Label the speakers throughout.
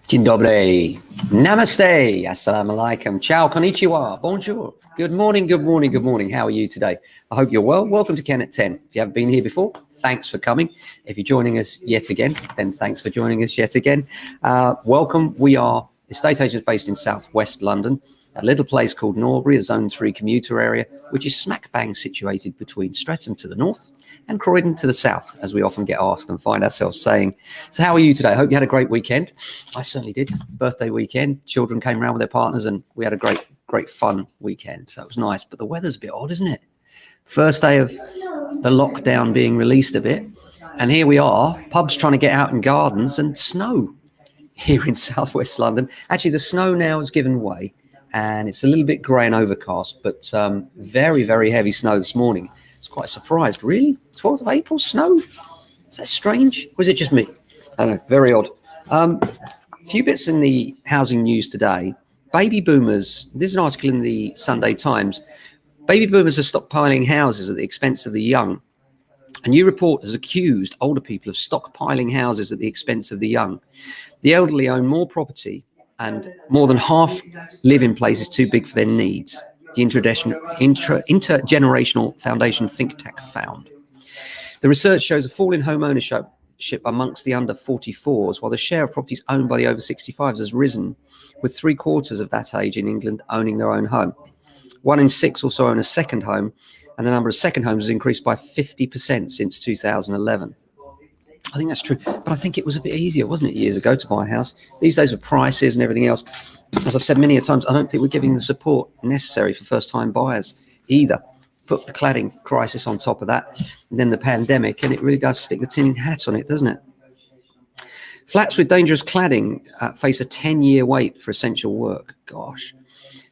Speaker 1: Dzień dobry, namaste, assalamu alaikum, ciao, konnichiwa, bonjour, good morning, good morning, good morning. How are you today? I hope you're well. Welcome to Ken at 10. If you haven't been here before, thanks for coming. If you're joining us yet again, then thanks for joining us yet again. Welcome. We are estate agents based in southwest London, a little place called Norbury, a Zone 3 commuter area, which is smack bang situated between Streatham to the north and Croydon to the south, as we often get asked and find ourselves saying. So how are you today? I hope you had a great weekend. I certainly did. Birthday weekend. Children came around with their partners and we had a great fun weekend. So it was nice. But the weather's a bit odd, isn't it? First day of the lockdown being released a bit. And here we are, pubs trying to get out in gardens and snow here in southwest London. Actually, the snow now has given way and it's a little bit grey and overcast, but very, very heavy snow this morning. Quite surprised. Really? 12th of April, snow? Is that strange? Or is it just me? I don't know. Very odd. A few bits in the housing news today. Baby boomers, this is an article in the Sunday Times. Baby boomers are stockpiling houses at the expense of the young. A new report has accused older people of stockpiling houses at the expense of the young. The elderly own more property and more than half live in places too big for their needs. The Intergenerational Foundation think tank found. The research shows a fall in home ownership amongst the under 44s, while the share of properties owned by the over 65s has risen, with 3/4 of that age in England owning their own home. 1 in 6 also own a second home, and the number of second homes has increased by 50% since 2011. I think that's true, but I think it was a bit easier, wasn't it, years ago to buy a house? These days with prices and everything else, as I've said many a times, I don't think we're giving the support necessary for first-time buyers either. Put the cladding crisis on top of that, and then the pandemic, and it really does stick the tin hat on it, doesn't it? Flats with dangerous cladding face a 10-year wait for essential work. Gosh.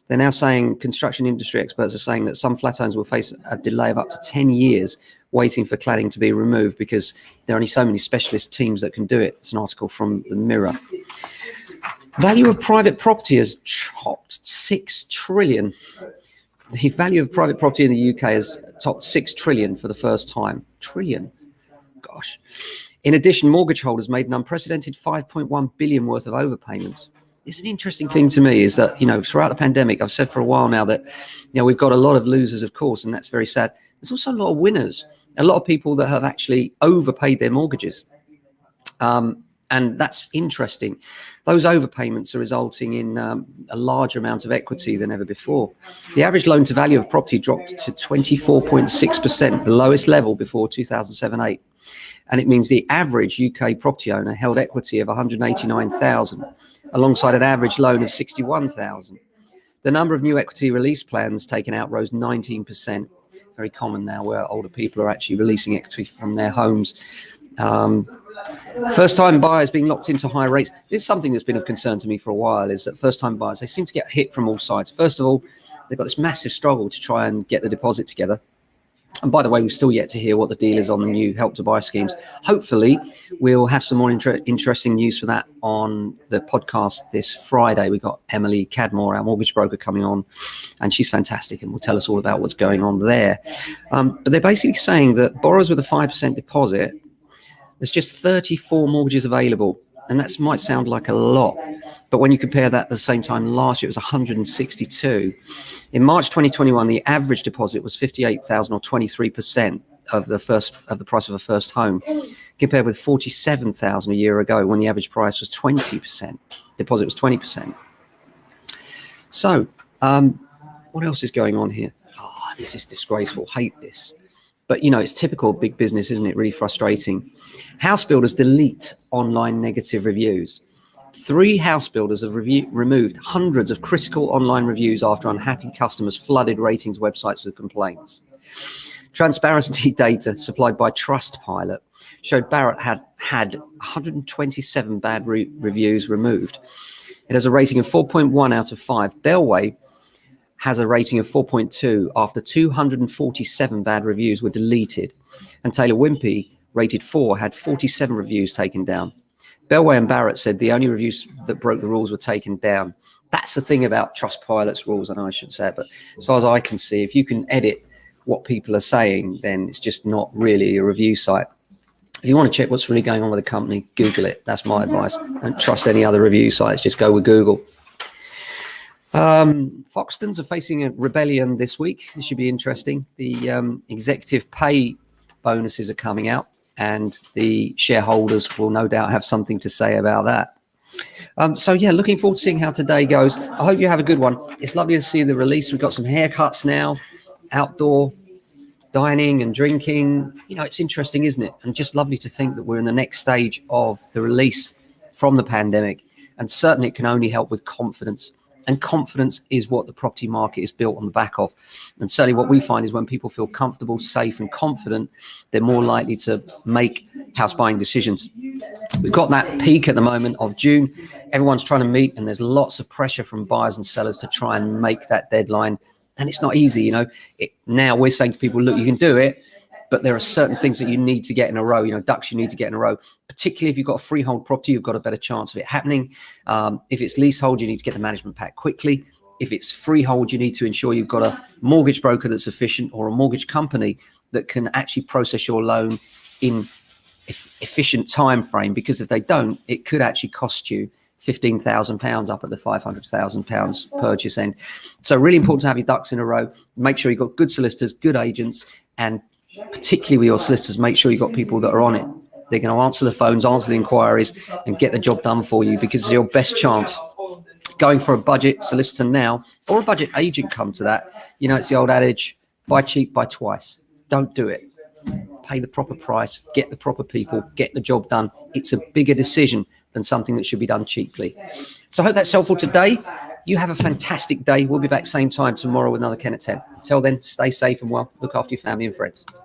Speaker 1: They're now saying, construction industry experts are saying that some flat owners will face a delay of up to 10 years waiting for cladding to be removed because there are only so many specialist teams that can do it. It's an article from the Mirror. Value of private property has topped 6 trillion. The value of private property in the UK has topped 6 trillion for the first time. Trillion. Gosh. In addition, mortgage holders made an unprecedented 5.1 billion worth of overpayments. It's an interesting thing to me is that, throughout the pandemic, I've said for a while now that, we've got a lot of losers, of course, and that's very sad. There's also a lot of winners, a lot of people that have actually overpaid their mortgages. And that's interesting. Those overpayments are resulting in a larger amount of equity than ever before. The average loan to value of property dropped to 24.6%, the lowest level before 2007-8. And it means the average UK property owner held equity of 189,000, alongside an average loan of 61,000. The number of new equity release plans taken out rose 19%. Very common now where older people are actually releasing equity from their homes. First-time buyers being locked into higher rates. This is something that's been of concern to me for a while, is that first-time buyers, they seem to get hit from all sides. First of all, they've got this massive struggle to try and get the deposit together. And by the way, we've still yet to hear what the deal is on the new Help to Buy schemes. Hopefully, we'll have some more interesting news for that on the podcast this Friday. We've got Emily Cadmore, our mortgage broker, coming on, and she's fantastic and will tell us all about what's going on there. But they're basically saying that borrowers with a 5% deposit, there's just 34 mortgages available. And that might sound like a lot, but when you compare that at the same time last year, it was 162. In March 2021, the average deposit was 58,000 or 23% of the price of a first home, compared with 47,000 a year ago when the average price was 20%. Deposit was 20%. So, what else is going on here? Oh, this is disgraceful. Hate this. But, it's typical big business, isn't it? Really frustrating. House builders delete online negative reviews. 3 house builders have removed hundreds of critical online reviews after unhappy customers flooded ratings websites with complaints. Transparency data supplied by Trustpilot showed Barratt had 127 bad reviews removed. It has a rating of 4.1 out of 5. Bellway has a rating of 4.2 after 247 bad reviews were deleted. And Taylor Wimpey, rated 4, had 47 reviews taken down. Bellway and Barratt said the only reviews that broke the rules were taken down. That's the thing about Trustpilot's rules. I know I shouldn't say it, but as far as I can see, if you can edit what people are saying, then it's just not really a review site. If you want to check what's really going on with the company, Google it. That's my advice. Don't trust any other review sites. Just go with Google. Foxtons are facing a rebellion this week. This should be interesting. The executive pay bonuses are coming out, and the shareholders will no doubt have something to say about that. So yeah, looking forward to seeing how today goes. I hope you have a good one. It's lovely to see the release. We've got some haircuts now, outdoor dining and drinking. You know, it's interesting, isn't it? And just lovely to think that we're in the next stage of the release from the pandemic. And certainly it can only help with confidence. And confidence is what the property market is built on the back of. And certainly what we find is when people feel comfortable, safe and confident, they're more likely to make house buying decisions. We've got that peak at the moment of June. Everyone's trying to meet, and there's lots of pressure from buyers and sellers to try and make that deadline. And it's not easy, you know. Now we're saying to people, look, you can do it, but there are certain things that you need to get in a row, you know, ducks you need to get in a row. Particularly if you've got a freehold property, you've got a better chance of it happening. If it's leasehold, you need to get the management pack quickly. If it's freehold, you need to ensure you've got a mortgage broker that's efficient, or a mortgage company that can actually process your loan in efficient time frame, because if they don't, it could actually cost you £15,000 up at the £500,000 purchase end. So really important to have your ducks in a row. Make sure you've got good solicitors, good agents, and particularly with your solicitors, make sure you've got people that are on it. They're going to answer the phones, answer the inquiries, and get the job done for you, because it's your best chance. Going for a budget solicitor now, or a budget agent, come to that. You know, it's the old adage, buy cheap, buy twice. Don't do it. Pay the proper price, get the proper people, get the job done. It's a bigger decision than something that should be done cheaply. So I hope that's helpful today. You have a fantastic day. We'll be back same time tomorrow with another Ken at 10. Until then, stay safe and well. Look after your family and friends.